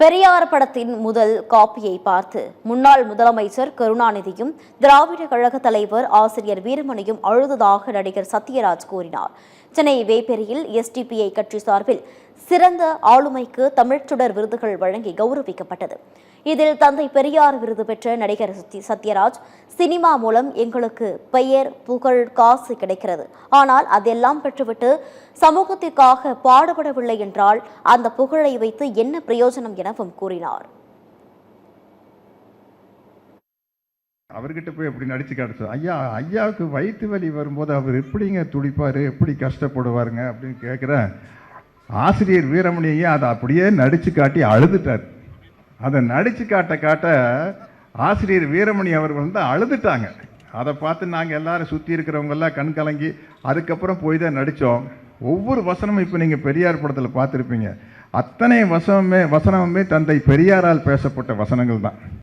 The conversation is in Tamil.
பெரியார் படத்தின் முதல் காப்பியை பார்த்து முன்னாள் முதலமைச்சர் கருணாநிதியும் திராவிட கழக தலைவர் ஆசிரியர் வீரமணியும் அழுததாக நடிகர் சத்யராஜ் கூறினார். சென்னை வேப்பேரியில் எஸ்டிபிஐ கட்சி சார்பில் சிறந்த ஆளுமைக்கு தமிழ்ச்சுடர் விருதுகள் வழங்கி கௌரவிக்கப்பட்டது. இதில் தந்தை பெரியார் விருது பெற்ற நடிகர் சத்யராஜ், சினிமா மூலம் எங்களுக்கு பெயர், புகழ், காசு கிடைக்கிறது. ஆனால் அதெல்லாம் பெற்றுவிட்டு சமூகத்திற்காக பாடுபடவில்லை என்றால் அந்த புகழை வைத்து என்ன பிரயோஜனம் எனவும் கூறினார். அவர்கிட்ட போய் எப்படி நடிச்சு காட்டுச்சு, ஐயாவுக்கு வயிற்று வலி வரும்போது அவர் எப்படிங்க துடிப்பாரு, எப்படி கஷ்டப்படுவாருங்க அப்படின்னு கேட்குற ஆசிரியர் வீரமணியை அதை அப்படியே நடிச்சு காட்டி அழுதுட்டார். அதை நடிச்சு காட்ட ஆசிரியர் வீரமணி அவர்கள் வந்து அழுதுட்டாங்க. அதை பார்த்து நாங்கள் எல்லாரும் சுற்றி இருக்கிறவங்கெல்லாம் கண் கலங்கி அதுக்கப்புறம் போய் தான் நடித்தோம். ஒவ்வொரு வசனமும் இப்போ நீங்கள் பெரியார் படத்தில் பார்த்துருப்பீங்க. அத்தனை வசனமுமே தந்தை பெரியாரால் பேசப்பட்ட வசனங்கள் தான்.